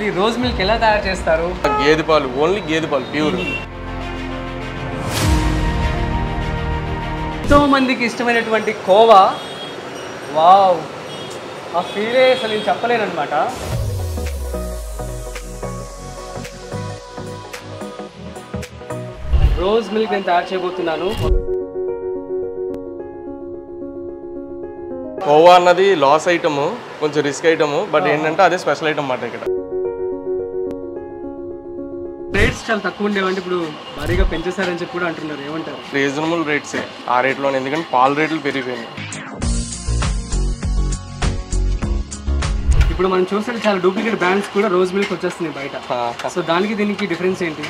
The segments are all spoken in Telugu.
అసలు ఈ రోజ్ మిల్క్ ఎలా తయారు చేస్తారు? గేదె పాలు, ఓన్లీ గేదె పాలు ప్యూర్. ఎంతో మందికి ఇష్టమైనటువంటి కోవా. వావ్, ఆ ఫీలే అసలు నేను చెప్పలేను అనమాట. రోజ్ మిల్క్ నేను తయారు చేయబోతున్నాను. కోవా అన్నది లాస్ ఐటమ్, కొంచెం రిస్క్ ఐటమ్, బట్ ఏంటంటే అదే స్పెషల్ ఐటమ్ అన్నమాట. ఇక్కడ రేట్స్ చాలా తక్కువ ఉండేవంటే ఇప్పుడు భారీగా పెంచేశారని చెప్పి కూడా అంటున్నారు, ఏమంటారు? రీజనబుల్ రేట్సే ఆ రేట్లోనే, ఎందుకంటే పాల రేట్లు పెరిగిపోయినాయి. ఇప్పుడు మనం చూస్తే చాలా డూప్లికేట్ బ్రాండ్స్ కూడా రోజ్ మిల్క్ వచ్చేస్తున్నాయి బయట. సో దానికి దీనికి డిఫరెన్స్ ఏంటి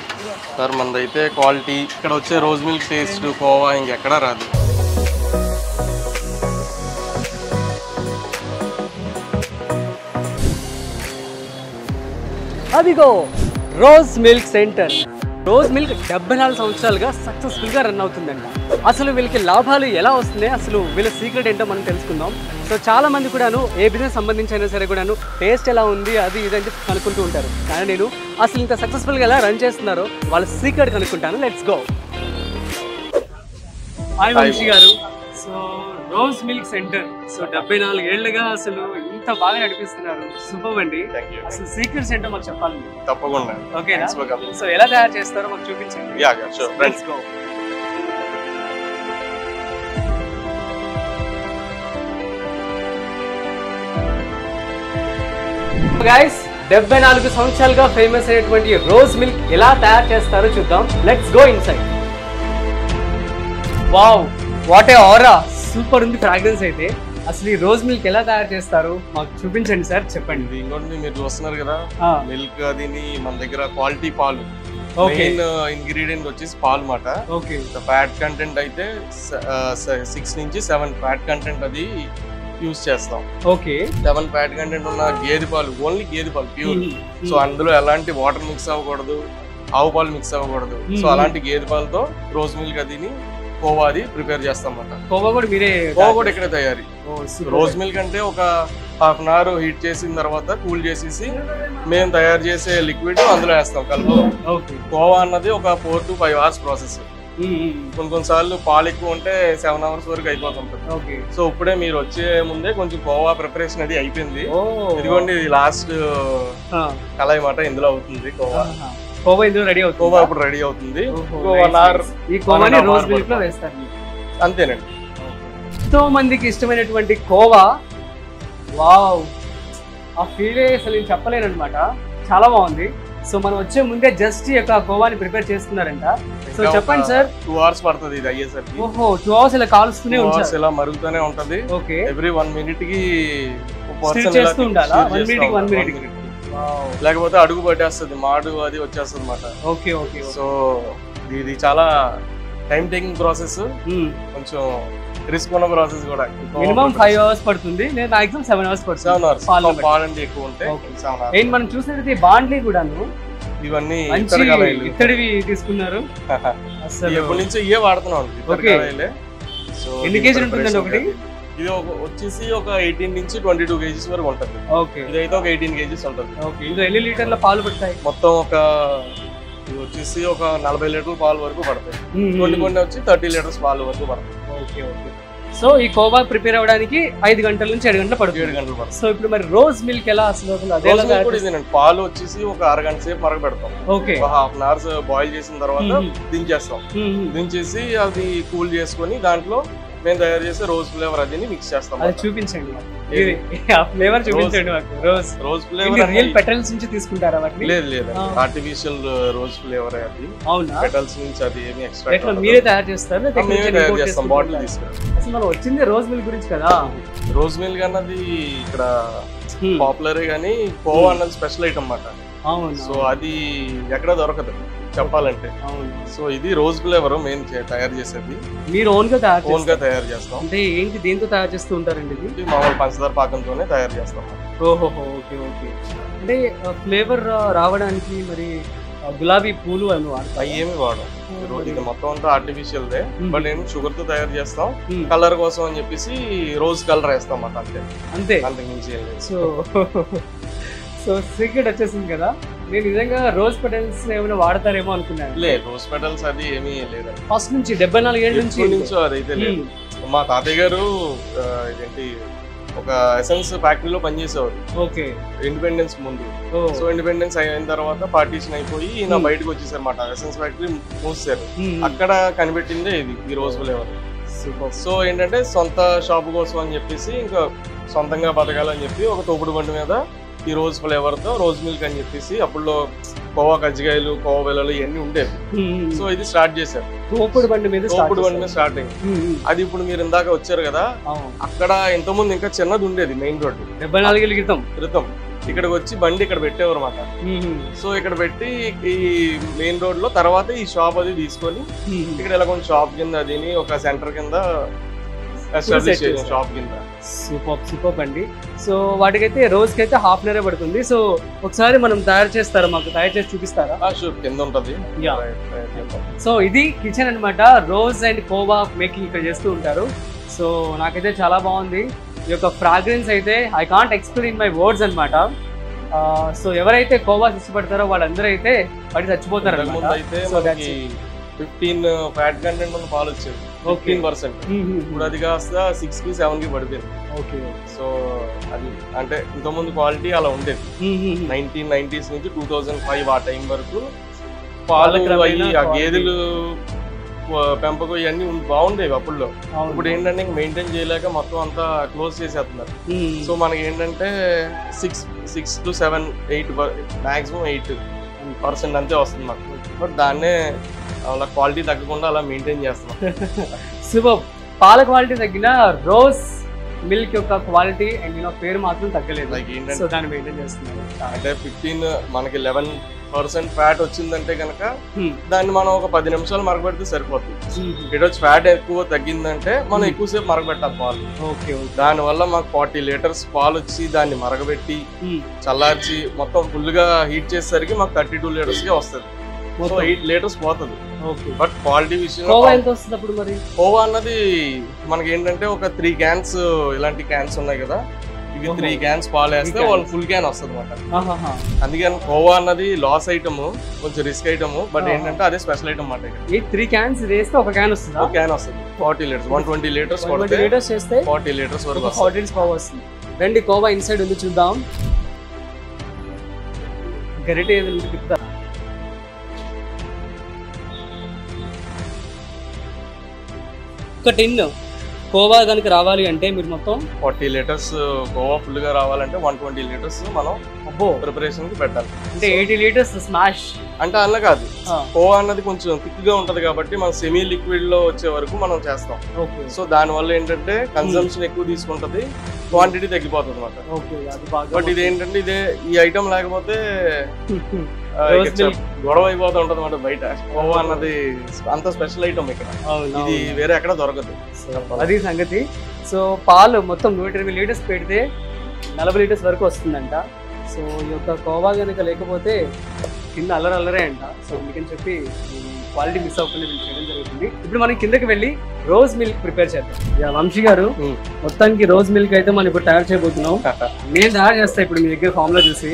సార్? మనదైతే క్వాలిటీ, ఇక్కడ వచ్చే రోజ్ మిల్క్ టేస్ట్ కోవా ఇంకెక్కడా రాదు. అదిగో rose milk centre. Rose milk 74 సంవత్సరాలుగా సక్సెస్ఫుల్గా రన్ అవుతుందంట. అసలు వీళ్ళకి లాభాలు ఎలా వస్తున్నాయి, అసలు వీళ్ళ సీక్రెట్ ఏంటో మనం తెలుసుకుందాం. సో చాలా మంది కూడాను ఏ బిజినెస్ సంబంధించి అయినా సరే కూడాను టేస్ట్ ఎలా ఉంది అది ఇది అని కనుక్కుంటూ ఉంటారు. కానీ నేను అసలు ఇంత సక్సెస్ఫుల్గా ఎలా రన్ చేస్తున్నారో వాళ్ళ సీక్రెట్ కనుక్కుంటాను. Let's go. హాయ్ వంశీ గారు. So rose milk centre, so 74 ఏళ్లుగా అసలు ఇంత బాగా నడిపిస్తున్నారు. సూపర్ అండి. అసలు సీక్రెట్స్ ఏంటో మాకు చెప్పాలి. తప్పకుండా. ఓకేనా? సో ఎలా తయారు చేస్తారో మాకు చూపించండి. Let's go. గైస్, 74 సంవత్సరాలుగా ఫేమస్ అయినటువంటి రోజ్ మిల్క్ ఎలా తయారు చేస్తారో చూద్దాం. Let's go inside. Wow, what a aura. Super ఉంది ఫ్రాగ్రెన్స్ అయితే. అసలు ఈ రోజ్ మిల్క్ ఎలా తయారు చేస్తారు మాకు చూపించండి సార్, చెప్పండి. ఇంకోటి మీరు చూస్తున్నారు కదా మిల్క్, అది మన దగ్గర క్వాలిటీ పాలు. మెయిన్ ఇంగ్రీడియంట్ వచ్చేసి పాలు మాట. ఓకే. ఫ్యాట్ కంటెంట్ అయితే 6 నుంచి 7 ఫ్యాట్ కంటెంట్ అది యూజ్ చేస్తాం. ఓకే. 7 ఫ్యాట్ కంటెంట్ ఉన్న గేదె పాలు, ఓన్లీ గేదె పాలు ప్యూర్. సో అందులో ఎలాంటి వాటర్ మిక్స్ అవ్వకూడదు, ఆవు పాలు మిక్స్ అవ్వకూడదు. సో అలాంటి గేదె పాలతో రోజ్ మిల్క్ అదిని కోవా అది ప్రిపేర్ చేస్తాం అన్నమాట. కోవా కూడా మీరే? కోవా కూడా ఇక్కడే తయారీ. రోజ్ మిల్క్ అంటే ఒక ½ అన్ అవర్ హీట్ చేసిన తర్వాత కూల్ చేసేసి మేము తయారు చేసే లిక్విడ్ అందులో వేస్తాం కలుపు. కోవా అన్నది ఒక 4 to 5 hours ప్రాసెస్. కొన్నిసార్లు పాలు ఎక్కువ ఉంటే 7 hours వరకు అయిపోతుంటుంది. సో ఇప్పుడే మీరు వచ్చే ముందే కొంచెం కోవా ప్రిపరేషన్ అది అయిపోయింది. ఇదిగోండి, లాస్ట్ కళాయి మాట ఇందులో అవుతుంది. కోవా ఇందులో రెడీ అవుతుంది. కోవా ఇప్పుడు రెడీ అవుతుంది. 1 hour ఈ కోవాని రోజ్ మిల్క్ లో వేస్తారు. అంతేనండి. ఎంతో మందికి ఇష్టమైనటువంటి కోవా. వావ్, ఆ ఫీలే అసలు నేను చెప్పలేను అనమాట. చాలా బాగుంది. సో మనం వచ్చే ముందే జస్ట్ ఈ యొక్క కోవాని ప్రిపేర్ చేస్తున్నారంట. సో చెప్పండి సార్. 2 hours పడుతుంది ఇది అయ్యేసరికి. ఓహో, 2 hours ఇలా కాలుస్తూనే ఉంటారు, ఇలా మరుగుతూనే ఉంటది. ఓకే. ఎవ్రీ 1 minute కి చేస్తూ ఉండాలా? 1 minute కి. లేకపోతే అడుగు పట్టేస్తుంది, మాడు అది వచ్చేస్తుంది అన్నమాట. Okay okay. సో ఇది చాలా టైం టేకింగ్ ప్రాసెస్, కొంచెం రిస్క్ ఉన్న ప్రాసెస్ కూడా. మినిమం 5 hours పడుతుంది. నేను మాక్సిమం 7 hours పడుతుంది. 7 hours పాలండి ఎక్కువ ఉంటే. మనం చూసినట్టు బాండ్లీ కూడాను ఇవన్నీ ఇత్తడివి తీసుకున్నారు. ఎప్పటి నుంచి ఇవే వాడుతున్నాం. ఎన్ని కేజీలు ఉంటుందండి ఒకటి? ఇది వచ్చేసి ఒక 18 నుంచి 22 kgs వరకు ఉంటుంది. ఇదైతే ఒక 18 kgs ఉంటుంది. ఇందులో ఎన్ని లీటర్ల పాలు పడతాయి? మొత్తం ఇది వచ్చేసి ఒక 40 లీటర్ల పాలు వరకు పడతాయి. కొన్ని వచ్చి 30 లీటర్స్ పాలు వరకు పడతాయి. Okay okay. సో ఈ కోవా ప్రిపేర్ అవ్వడానికి 5 గంటల నుంచి 7 గంటలు పడుతుంది. 7 గంటలు పడుతుంది. సో ఇప్పుడు మరి రోజ్ మిల్క్ ఎలా అసలు? పాలు వచ్చేసి ఒక అరగంట సేపు మరగబెడతాం. ఓకే. ఒక ½ an hour బాయిల్ చేసిన తర్వాత దించేస్తాం. దించేసి అది కూల్ చేసుకొని దాంట్లో మేము తయారు చేసే రోజ్ ఫ్లేవర్ అది మిక్స్ చేస్తాం. అది చూపించండి, ఆ ఫ్లేవర్ చూపించండి మాకు. రోజ్ ఫ్లేవర్ రియల్ పెటల్స్ నుంచి తీసుకుంటారా వాటిని? లేదు, ఆర్టిఫిషియల్ రోజ్ ఫ్లేవర్ అది. అవునా? పెటల్స్ నుంచి అది ఏమి ఎక్స్ట్రా మీరే తయారు చేస్తారు? మేమే తయారు చేస్తాం, బాటిల్ తీసుకురా. అసలు మనం వచ్చింది రోజ్ మిల్క్ గురించి కదా. రోజ్ మిల్క్ అన్నది ఇక్కడ పాపులర్ గానీ కోవా అన్నది స్పెషల్ ఐటమ్ అన్నమాట. సో అది ఎక్కడ దొరకదు చెప్పాలంటే. సో ఇది రోజ్ ఫ్లేవర్ మేము తయారు చేసేది. మీరు ఓన్ గా తయారు చేస్తాం. అంటే ఏంటి, దేంతో తయారు చేస్తూ ఉంటారండి? ఇది మామూలు పంచదార పాకంతోనే తయారు చేస్తాం. ఓహో, ఓకే ఓకే. అంటే ఫ్లేవర్ రావడానికి మరి గులాబీ పూలు ఏమి వాడం. ఇది మొత్తం అంతా ఆర్టిఫిషియల్ దే, బట్ నేను షుగర్ తో తయారు చేస్తాం. కలర్ కోసం అని చెప్పేసి రోజ్ కలర్ వేస్తాం అన్నమాట. అంతే, అంతకు మించి. సో సో సీక్రెట్ వచ్చేసింది కదా. నేను నిజంగా రోజ్ పెటల్స్ ఏమైనా వాడతారేమో అనుకున్నాను. లేదు, రోజ్ పెటల్స్ అది ఏమీ లేదండి. ఫస్ట్ నుంచి 74 ఏళ్ళ నుంచి అదైతే లేదు. మా తాతయ్య గారు ఇదేంటి ఒక ఎసెన్స్ ఫ్యాక్టరీలో పనిచేసేవారు. ఓకే. ఇండిపెండెన్స్ ముందు. సో ఇండిపెండెన్స్ అయిన తర్వాత పార్టీషన్ అయిపోయి ఈయన బయటకు వచ్చేసారు అన్నమాట. ఎసెన్స్ ఫ్యాక్టరీ మూసేశారు. అక్కడ కనిపెట్టిందే ఇది, ఈ రోజ్ ఫ్లేవర్. సో ఏంటంటే సొంత షాప్ కోసం అని చెప్పేసి ఇంకా సొంతంగా బతకాలని చెప్పి ఒక తోపుడు బండి మీద ఈ రోజ్ ఫ్లేవర్ తో రోజ్ మిల్క్ అని చెప్పేసి అప్పుడు కోవా కజ్జికాయలు, కోవా బెల్లలు ఇవన్నీ ఉండేవి. సో ఇది స్టార్ట్ చేశారు. తోపుడు బండి మీద స్టార్ట్ అయింది. అది ఇప్పుడు మీరు ఇందాక వచ్చారు కదా, అక్కడ ఇంతకుముందు ఇంకా చిన్నది ఉండేది మెయిన్ రోడ్డు 74 ఏళ్ళ క్రితం. ఇక్కడికి వచ్చి బండి ఇక్కడ పెట్టేవారు అన్నమాట. సో ఇక్కడ పెట్టి ఈ మెయిన్ రోడ్ లో తర్వాత ఈ షాప్ అది తీసుకొని ఇక్కడ ఇలా కొంచెం షాప్ కింద అదిని ఒక సెంటర్ కింద షాప్ కింద. సూపర్ అండి. సో వాటికైతే రోజు కైతే ½ అన్ అవర్ పడుతుంది. సో ఒకసారి మనం తయారు చేస్తారా, మాకు తయారు చేసి చూపిస్తారా? కింద ఉంటది. సో ఇది కిచెన్ అన్నమాట. రోజ్ అండ్ కోవా మేకింగ్ ఇక్కడ చేస్తూ ఉంటారు. సో నాకైతే చాలా బాగుంది. ఈ యొక్క ఫ్రాగ్రెన్స్ అయితే I can't explain in my words అనమాట. సో ఎవరైతే కోవాస్ ఇష్టపడతారో వాళ్ళందరూ అయితే వాటి చచ్చిపోతారు. 15 ఫ్యాట్ కంటెంట్ ఉన్న పాలు వచ్చేది, 15%. ఇప్పుడు అది కాస్త 6 కి 7 కి పడిపోయింది. సో అది అంటే ఇంతకుముందు క్వాలిటీ అలా ఉండేది. 1990s నుంచి 2005 ఆ టైం వరకు పాలు ఆ గేదెలు పెంపకం ఇవన్నీ బాగుండేవి అప్పుడులో. ఇప్పుడు ఏంటంటే మెయింటైన్ చేయలేక మొత్తం అంతా క్లోజ్ చేసేస్తున్నారు. సో మనకి ఏంటంటే 6 to 7, 8 మాక్సిమం 8% అంతే వస్తుంది మాకు. బట్ దాన్నే అలా క్వాలిటీ తగ్గకుండా అలా మెయింటైన్ చేస్తున్నాం. సూపర్. పాల క్వాలిటీ తగ్గిన రోజ్ మిల్క్ యొక్క క్వాలిటీ అండ్ పేరు మాత్రం తగ్గలేదు. సో దాన్ని మెయింటైన్ చేస్తున్నారు. అంటే 15 మనకి 11% ఫ్యాట్ వచ్చిందంటే కనుక దాన్ని మనం ఒక 10 నిమిషాలు మరగబెడితే సరిపోతుంది. ఇటు వచ్చి ఫ్యాట్ ఎక్కువ తగ్గిందంటే మనం ఎక్కువసేపు మరగబెట్టాలి పాలు. దాని వల్ల మాకు 40 లీటర్స్ పాలు వచ్చి దాన్ని మరగబెట్టి చల్లార్చి మొత్తం ఫుల్ గా హీట్ చేసేసరికి మాకు 32 లీటర్స్ కే వస్తుంది. సో 8 లీటర్స్ పోతుంది. బట్ క్వాలిటీ విషయంలో కోవా అన్నది మనకి ఏంటంటే ఒక 3 క్యాన్స్ ఇలాంటి క్యాన్స్ ఉన్నాయి కదా, ఇవి 3 క్యాన్స్ పాలు వేస్తే వాళ్ళు ఫుల్ క్యాన్ వస్తుంది అన్నమాట. అందుకని కోవా అన్నది లాస్ ఐటమ్, కొంచెం రిస్క్ ఐటమ్. బట్ ఏంటంటే అదే స్పెషల్ ఐటమ్ అన్నమాట. 3 క్యాన్స్ వేస్తే ఒక క్యాన్ వస్తుంది. 40 లీటర్స్ 120 లీటర్స్ 40 లీటర్స్ చేస్తే 40 లీటర్స్ వరకు 40 లీటర్స్ కోవా వస్తుంది. రండి కోవా ఇన్సైడ్ ఉంది చూద్దాం. గరిటె ఏది తిప్పుతా. ఒక టిన్ కోవా కనుక రావాలి అంటే మీరు మొత్తం 40 లీటర్స్ కోవా ఫుల్ గా రావాలంటే 120 లీటర్స్ మనం ప్రిపరేషన్ కి పెట్టాలి. అంటే 80 లీటర్స్ స్మాష్ అంటే అలా కాదు. కోవా అన్నది కొంచెం థిక్ గా ఉంటది కాబట్టి మనం సెమీ లిక్విడ్ లో వచ్చే వరకు మనం చేస్తాం. సో దాని వల్ల ఏంటంటే కన్సంప్షన్ ఎక్కువ తీసుకుంటది, క్వాంటిటీ తగ్గిపోతుంది అన్నమాట. బట్ ఇది ఏంటంటే ఇదే ఈ ఐటమ్ లేకపోతే గొడవ అయిపోతూ ఉంటది అన్నమాట బయట. కోవా అన్నది అంత స్పెషల్ ఐటమ్ ఇక్కడ, ఇది వేరే ఎక్కడ దొరకదు. అది సంగతి. సో పాలు మొత్తం 120 లీటర్స్ పెడితే 40 లీటర్స్ వరకు వస్తుందంట. సో ఈ యొక్క కోవా కనుక లేకపోతే కింద అల్లరే అంట. సో అందుకని చెప్పి క్వాలిటీ మిస్ అవ్వకుండా చేయడం జరుగుతుంది. ఇప్పుడు మనం కిందకి వెళ్ళి రోజ్ మిల్క్ ప్రిపేర్ చేద్దాం. వంశీ గారు మొత్తానికి రోజ్ మిల్క్ అయితే మనం ఇప్పుడు తయారు చేయబోతున్నాం. నేను తయారు చేస్తా ఇప్పుడు మీ దగ్గర ఫార్ములా చూసి.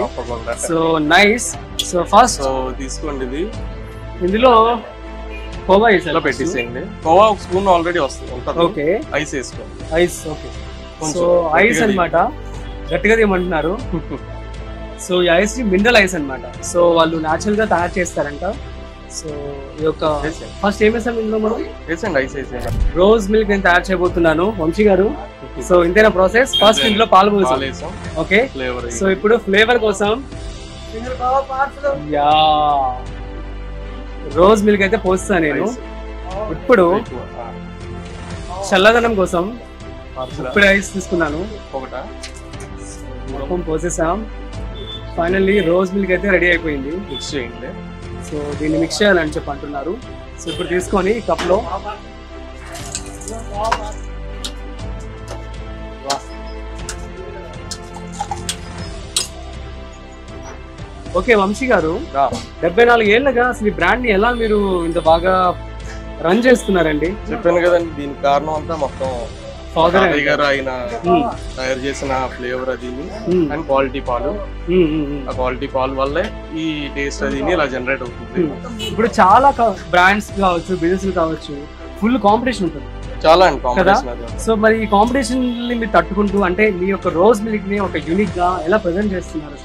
So nice. సో ఫస్ట్ తీసుకోండి, ఇది ఇందులో కోవా పెట్టేసేయండి. కోవా ఒక స్పూన్ ఆల్రెడీ వస్తుంది. ఓకే. ఐస్ వేసుకోండి. ఐస్. ఓకే. సో ఐస్ అన్నమాట, గట్టిగా ఏమంటున్నారు. సో ఈ ఐస్ మినరల్ ఐస్ అన్నమాట. సో వాళ్ళు న్యాచురల్ గా తయారు చేస్తారంట. సో ఈ యొక్క ఫస్ట్ ఏం వేసాం ఇందులో మనం? రోజ్ మిల్క్ నేను తయారు చేయబోతున్నాను వంశీ గారు. సో ఇంతేనా ప్రాసెస్? ఫస్ట్ ఇందులో పాలు పోసాం. ఓకే. సో ఇప్పుడు ఫ్లేవర్ కోసం యా రోజ్ మిల్క్ అయితే పోస్తాను నేను. ఇప్పుడు చల్లదనం కోసం ఇప్పుడు ఐస్ తీసుకున్నాను, మొత్తం పోసేసాం. ఫైనల్లీ రోజ్ మిల్క్ అయితే రెడీ అయిపోయింది. మిక్స్ చేయండి. సో దీన్ని మిక్స్ చేయాలని చెప్పి అంటున్నారు. సో ఇప్పుడు తీసుకొని కప్లో ఓకే. వంశీ గారు 74 ఏళ్ళగా అసలు ఈ బ్రాండ్ ని ఎలా మీరు ఇంత బాగా రన్ చేస్తున్నారండి? చెప్పాను కదండి, దీనికి కారణం అంతా మొత్తం తాతయ్య గారు ఆయన తయారు చేసిన ఫ్లేవర్ అది అండ్ క్వాలిటీ పాలు. ఆ క్వాలిటీ పాలు వల్లే ఈ టేస్ట్ అది ఇలా జనరేట్ అవుతుంది. ఇప్పుడు చాలా బ్రాండ్స్ కావచ్చు, బిజినెస్ కావచ్చు, ఫుల్ కాంపిటీషన్ ఉంటుంది చాలా అండి కాంపిటీషన్ అది. సో మరి ఈ కాంపిటీషన్ ని మీరు తట్టుకుంటూ అంటే మీ యొక్క రోజ్ మిల్క్ ని ఒక యూనిక్ గా ఎలా ప్రెజెంట్ చేస్తున్నారు?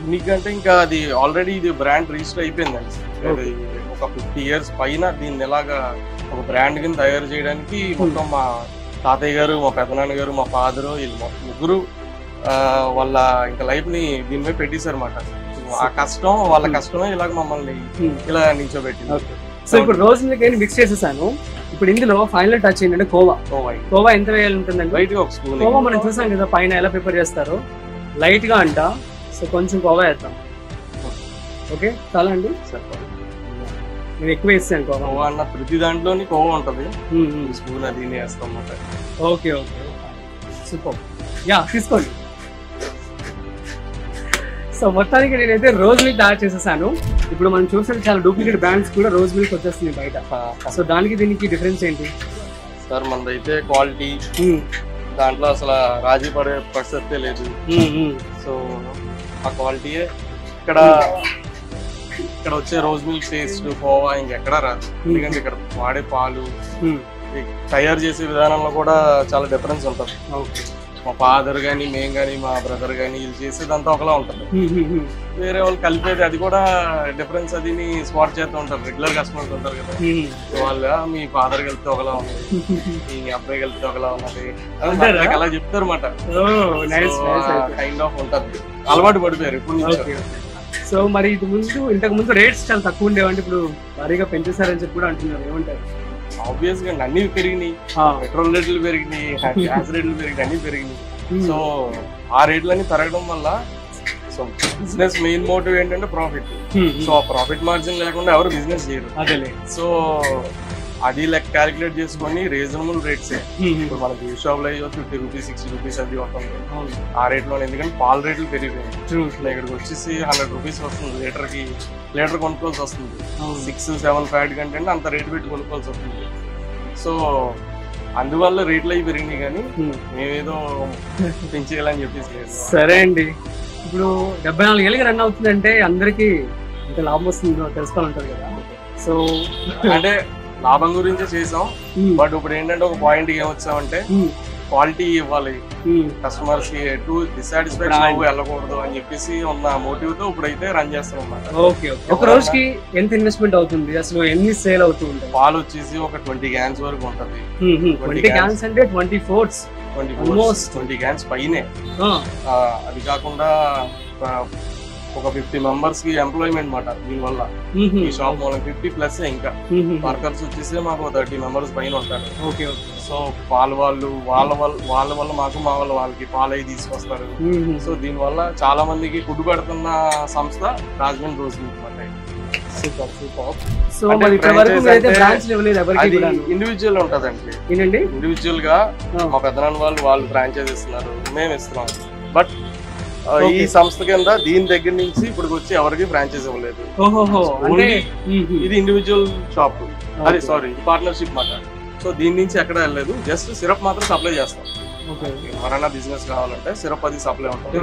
యూనిక్ అంటే ఇంకా అది ఆల్రెడీ ఇది బ్రాండ్ రిజిస్టర్ అయిపోయిందండి. ఒక 50 years పైన దీన్ని ఎలాగా ఒక బ్రాండ్ కింద తయారు చేయడానికి మొత్తం మా తాతయ్య గారు, మా పెద్దనాన్న గారు, మా ఫాదర్ వీళ్ళు ముగ్గురు వాళ్ళ ఇంకా లైఫ్ ని దీని మీద పెట్టేశారు అన్నమాట. ఆ కష్టం వాళ్ళ కష్టమే ఇలాగ మమ్మల్ని ఇలా నిల్చోబెట్టింది. సో ఇప్పుడు రోజ్ మిల్క్ అని మిక్స్ చేసేసాను. ఇప్పుడు ఇందులో ఫైనల్ టచ్ ఏంటంటే కోవా ఎంత వేయాలి ఉంటుందండి? లైట్ గా ఒక స్పూన్. కోవా మనం చూసాం కదా పైన ఎలా ప్రిపేర్ చేస్తారో, లైట్ గా అంట. సో కొంచెం కోవా వేద్దాం. ఓకే చాలా అండి, నేను ఎక్కువ వేస్తాను కోవా అన్న. ప్రతి దాంట్లోని కోవా ఉంటది, స్పూన్ అది వేస్తాం అన్నమాట. Okay okay super. యా తీసుకోండి. సో మొత్తానికి నేనైతే రోజ్ మిల్క్ తయారు చేసేసాను. ఇప్పుడు మనం చూస్తే చాలా డూప్లికేట్ బ్రాండ్స్ కూడా రోజ్ మిల్క్ వచ్చేస్తుంది బయట. సో దానికి దీనికి డిఫరెన్స్ ఏంటి సార్? మనదైతే క్వాలిటీ, దాంట్లో అసలు రాజీ పడే ప్రసక్తే లేదు. సో ఆ క్వాలిటీయే ఇక్కడ వచ్చే రోజ్ మిల్క్ టేస్ట్ కోవా ఇంకెక్కడా రాదు. ఎందుకంటే ఇక్కడ వాడే పాలు తయారు చేసే విధానంలో కూడా చాలా డిఫరెన్స్ ఉంటుంది. మా ఫాదర్ గానీ, మేము గానీ, మా బ్రదర్ గానీ వీళ్ళు చేసేదంతా ఒకలా ఉంటుంది. వేరే వాళ్ళు కలిపేది అది కూడా డిఫరెన్స్ అది స్పాట్ చేస్తూ ఉంటారు. రెగ్యులర్ కస్టమర్స్ ఉంటారు కదా, వాళ్ళు మీ ఫాదర్ కలిపితే ఒకలా ఉన్నది, మీ అబ్బాయి కలిపితే ఒకలా ఉన్నది అలా చెప్తారు అన్నమాట. కైండ్ ఆఫ్ ఉంటుంది, అలవాటు పడిపోయారు ఇప్పుడు నుంచి. సో మరి ఇంతకు ముందు రేట్స్ చాలా తక్కువ ఉండేవంటే ఇప్పుడు భారీగా పెంచేశారని చెప్పి కూడా అంటున్నారు, ఏమంటారు? ఆబ్వియస్ గా అన్ని పెరిగినాయి, పెట్రోల్ రేట్లు పెరిగినాయి, గ్యాస్ రేట్లు పెరిగినాయి, అన్ని పెరిగినాయి. సో ఆ రేట్లన్నీ పెరగడం వల్ల సో బిజినెస్ మెయిన్ మోటివ్ ఏంటంటే ప్రాఫిట్. సో ఆ ప్రాఫిట్ మార్జిన్ లేకుండా ఎవరు బిజినెస్ చేయరు. సో అది లెక్క క్యాలిక్యులేట్ చేసుకొని రీజనబుల్ రేట్స్. ఇప్పుడు మనకి ఈ షాప్ లో 50 రూపీస్ 60 రూపీస్ అది వస్తుంది ఆ రేట్ లో. ఎందుకంటే పాల రేట్లు పెరిగిపోయాయి. ఇక్కడికి వచ్చేసి 100 రూపీస్ వస్తుంది లీటర్ కొనుక్కోవాల్సి వస్తుంది. 6-7 ఫ్యాట్ కంటే అంత రేట్ పెట్టి కొనుక్కోవాల్సి వస్తుంది. సో అందువల్ల రేట్లు అవి పెరిగినాయి, కానీ మేమేదో పెంచేయాలని చెప్పేసి. సరే అండి, ఇప్పుడు 74 ఏళ్ళకి రన్ అవుతుందంటే అందరికి ఎంత లాభం వస్తుందో తెలుసుకోవాలంటారు కదా. సో అంటే లాభం గురించే చేసాం, బట్ ఇప్పుడు ఏంటంటే ఒక పాయింట్ ఏమొచ్చామంటే క్వాలిటీ ఇవ్వాలి కస్టమర్స్ కి, ఎటు డిసాటిస్ఫాక్షన్ వెళ్ళకూడదు అని చెప్పేసి ఉన్న మోటివ్ తో ఇప్పుడైతే రన్ చేస్తాం అన్నమాట. ఒక రోజుకి ఎంత ఇన్వెస్ట్మెంట్ అవుతుంది, అసలు ఎన్ని సేల్ అవుతుంది? పాలు వచ్చేసి ఒక 20 క్యాన్స్ వరకు ఉంటది. 20 క్యాన్స్ అంటే 20 క్యాన్స్ పైనే. అది కాకుండా ఒక 50 మెంబర్స్ కి ఎంప్లాయ్మెంట్ మాట దీనివల్ల. ఈ షాప్ మూలం 50+ ఇంకా వర్కర్స్ వచ్చేసి మాకు 30 మెంబర్స్ పైన ఉంటారు. సో వాళ్ళ వల్ల మాకు, మా వాళ్ళకి పాలు అవి తీసుకొస్తారు. సో దీనివల్ల చాలా మందికి ఫుడ్ పెడుతున్న సంస్థ రాజమండ్రి రోజ్ మిల్క్ మాట. ఇండివిజువల్ ఉంటదండి, ఇండివిజువల్ గా మా పెద్దనాన్న వాళ్ళు ఫ్రాంచైజ్ ఇస్తున్నారు, మేము ఇస్తున్నాం. బట్ ఈ సంస్థ కింద దీని దగ్గర నుంచి ఇప్పుడు వచ్చి ఎవరికి ఫ్రాంచైజ్ ఇవ్వలేదు. ఇది ఇండివిజువల్ షాప్, అది సారీ పార్ట్నర్షిప్ మాట. సో దీని నుంచి ఎక్కడ వెళ్ళలేదు, జస్ట్ సిరప్ మాత్రం సప్లై చేస్తాం. ఎవరైనా బిజినెస్ కావాలంటే సిరప్ అది సప్లై ఉంటుంది.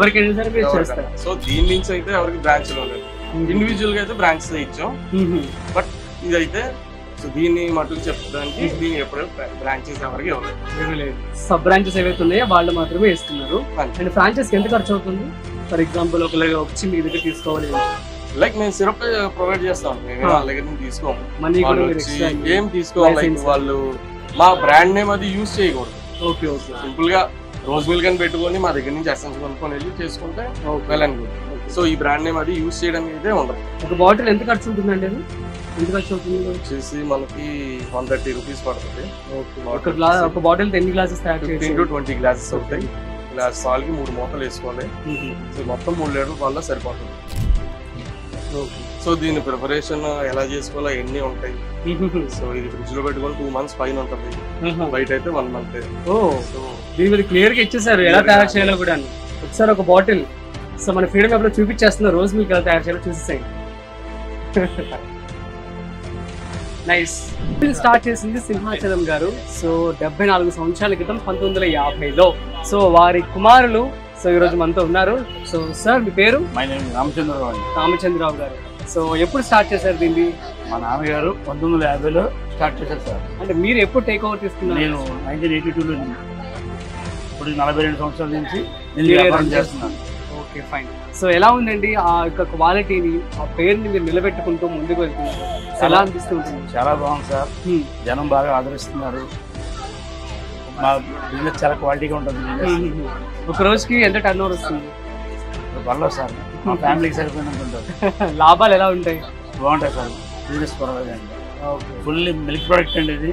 సో దీని నుంచి అయితే ఎవరికి బ్రాంచ్ ఇవ్వలేదు. ఇండివిజువల్ గా అయితే బ్రాంచ్ ఇచ్చాం. బట్ ఇదైతే సో దీన్ని మటుకు చెప్పడానికి దీన్ని ఎప్పుడు బ్రాంచెస్ ఎవరికి ఇవ్వలేదు. సబ్ బ్రాంచెస్ ఏవైతే ఉన్నాయో వాళ్ళు మాత్రమే ఇస్తున్నారు. అండ్ ఫ్రాంచైజ్ ఎంత ఖర్చు అవుతుంది? ఫర్ ఎగ్జాంపుల్ ఒకవేళ వచ్చి మీ దగ్గర తీసుకోవాలి, లైక్ మేము సిరప్ ప్రొవైడ్ చేస్తాం, మేము వాళ్ళ దగ్గర నుంచి తీసుకోము, ఏం తీసుకోవాలి. వాళ్ళు మా బ్రాండ్ నేమ్ అది యూజ్ చేయకూడదు. సింపుల్ గా రోజ్ మిల్క్ అని పెట్టుకొని మా దగ్గర నుంచి ఎసెన్స్ కొనుక్కొని వెళ్ళి చేసుకుంటే వెల్ అండ్ గుడ్. సో ఈ బ్రాండ్ నేమ్ అది యూజ్ చేయడానికి అయితే ఉండదు. ఒక బాటిల్ ఎంత ఖర్చు ఉంటుందండి? ఎంత ఖర్చు అవుతుంది? వచ్చేసి మనకి 130 రూపీస్ పడుతుంది. ఒక బాటిల్ 10 గ్లాసెస్ 15 to 20 గ్లాసెస్ అవుతాయి. గ్లాస్ పాలకి 3 మూతలు వేసుకోవాలి. సో మొత్తం 3 లీటర్ల పాల సరిపోతుంది. సో దీని ప్రిపరేషన్ ఎలా చేసుకోవాలో ఎన్ని ఉంటాయి. సో ఇది ఫ్రిడ్జ్ లో పెట్టుకొని 2 months పైన ఉంటుంది, బయట అయితే 1 month. సో దీని మీద క్లియర్ గా ఇచ్చేసారు ఎలా తయారు చేయాలో కూడా. ఒకసారి ఒక బాటిల్ సో మన ఫ్రీడమ్ యాప్ లో చూపించేస్తున్నారు రోజ్ మిల్క్ ఎలా తయారు చేయాలో చూసేసాయి. నైస్. స్టార్ట్ చేసింది సింహాచలం గారు. సో 74 సంవత్సరాల క్రితం 1950లో. సో వారి కుమారులు సో ఈరోజు మనతో ఉన్నారు. సో సార్ మీ పేరు? రామచంద్రరావు గారు. సో ఎప్పుడు స్టార్ట్ చేశారు దీన్ని? మా నాన్నగారు 1950లో స్టార్ట్ చేశారు సార్. అంటే మీరు ఎప్పుడు టేక్ ఓవర్ తీసుకున్నారు? నేను 1982లో, ఇప్పుడు 42 సంవత్సరాల నుంచి నేను వ్యాపారం చేస్తున్నాను. Okay fine. సో ఎలా ఉందండి ఆ యొక్క క్వాలిటీని, ఆ పేరుని మీరు నిలబెట్టుకుంటూ ముందుకు వెళ్తున్నారు? ఎలా అనిపిస్తుంటుంది? చాలా బాగుంది సార్. జనం బాగా ఆదరిస్తున్నారు. మా బిజినెస్ చాలా క్వాలిటీగా ఉంటుంది. ఒక రోజుకి ఎంత టర్న్ ఓవర్ వస్తుంది? పర్లేదు సార్, మా ఫ్యామిలీకి సరిపోయినట్టుంటారు. లాభాలు ఎలా ఉంటాయి? బాగుంటాయి సార్. బిజినెస్ పర్వాలేదండి. ఫుల్లీ మిల్క్ ప్రోడక్ట్ అండి ఇది.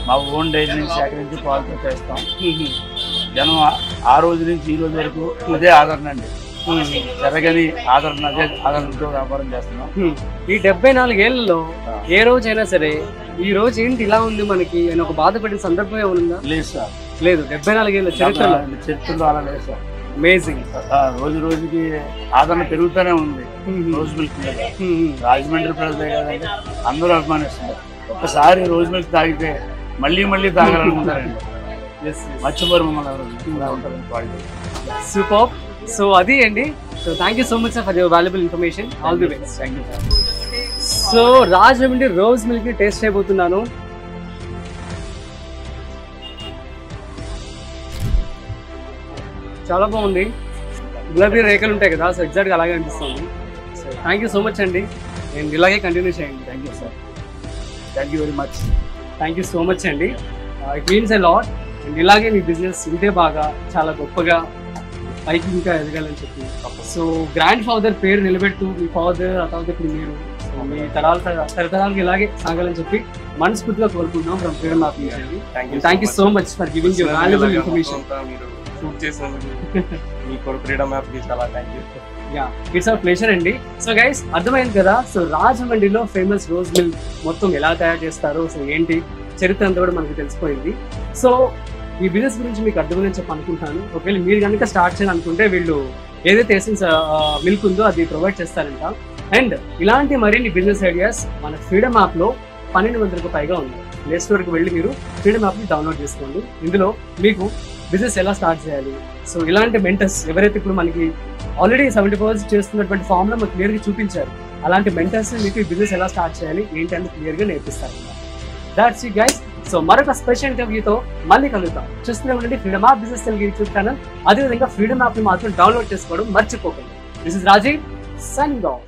మా ఓన్ డైరీ నుంచి సేకరించి పాలతో చేస్తాం. జనం ఆ రోజు నుంచి ఈ రోజు వరకు అదే ఆదరణ అండి. జరగని ఆదరణ, అదే ఆదరణతో వ్యాపారం చేస్తున్నాం. ఈ 74 ఏళ్లలో ఏ రోజైనా సరే ఈ రోజు ఏంటి ఇలా ఉంది మనకి అని ఒక బాధపడిన సందర్భం ఏమన్నా? లేదు సార్, లేదు. 74 ఏళ్ళ చరిత్రలో అలా లేదు సార్. అమేజింగ్. రోజు రోజుకి ఆదరణ పెరుగుతూనే ఉంది. రోజ్ మిల్క్ మీద రాజమండ్రి ప్రజలే కదండి, అందరూ అభిమానిస్తున్నారు. ఒక్కసారి రోజ్ మిల్క్ తాగితే మళ్ళీ మళ్ళీ తాగాలనుకుంటారండి. మర్చిపోరు మమ్మల్ని ఉంటుంది క్వాలిటీ. సూపర్. సో అది అండి. So thank you so much sir for your valuable information. All the best. Thank you sir. So Rajahmundry rose milk ని టేస్ట్ చేయబోతున్నాను. చాలా బాగుంది. గులాబీ రేఖలు ఉంటాయి కదా, సో ఎగ్జాక్ట్గా అలాగే అనిపిస్తుంది. So thank you so much అండి. నేను ఇలాగే కంటిన్యూ చేయండి. Thank you sir. Thank you very much. Thank you so much అండి. It means a lot. And ఇలాగే మీ బిజినెస్ ఇంతే బాగా చాలా గొప్పగా పైకి ఇంకా ఎదగాలని చెప్పి. సో గ్రాండ్ ఫాదర్ పేరు నిలబెడుతూ మీ ఫాదర్ ఆ తర్వాత ఇప్పుడు మీరు మీ తరతరాలకు ఇలాగే సాగాలని చెప్పి మనస్ఫూర్తిగా కోరుకుంటున్నాం ఫ్రమ్ ఫ్రీడమ్ ఆఫ్ నుంచి. Thank you so much for giving your valuable information. It's our pleasure అండి. సో గైస్ అర్థమైంది కదా. సో రాజమండ్రిలో ఫేమస్ రోజ్ మిల్క్ మొత్తం ఎలా తయారు చేస్తారో, సో ఏంటి చరిత్ర అంతా కూడా మనకు తెలిసిపోయింది. సో ఈ బిజినెస్ గురించి మీకు అర్థమైందని చెప్పి అనుకుంటాను. ఒకవేళ మీరు కనుక స్టార్ట్ చేయాలనుకుంటే వీళ్ళు ఏదైతే ఎసెన్స్ మిల్క్ ఉందో అది ప్రొవైడ్ చేస్తారంట. అండ్ ఇలాంటి మరిన్ని బిజినెస్ ఐడియాస్ మన ఫ్రీడమ్ యాప్లో 1200కు పైగా ఉన్నాయి. ప్లే స్టోర్కి వెళ్ళి మీరు ఫ్రీడమ్ యాప్ని డౌన్లోడ్ చేసుకోండి. ఇందులో మీకు బిజినెస్ ఎలా స్టార్ట్ చేయాలి, సో ఇలాంటి మెంటర్స్ ఎవరైతే ఇప్పుడు మనకి ఆల్రెడీ 70% చేస్తున్నటువంటి ఫామ్లో మనకు క్లియర్గా చూపించారు, అలాంటి మెంటర్స్ మీకు ఈ బిజినెస్ ఎలా స్టార్ట్ చేయాలి ఏంటి అని క్లియర్గా నేర్పిస్తారు. That's it guys. సో మరొక స్పెషల్ ఇంటర్వ్యూతో మళ్ళీ కలుగుతాం. చూస్తూనే ఉండండి freedom app business Telugu YouTube channel. అదేవిధంగా ఫ్రీడమ్ యాప్ని మాత్రం డౌన్లోడ్ చేసుకోవడం మర్చిపోకండి. This is Rajiv signing of.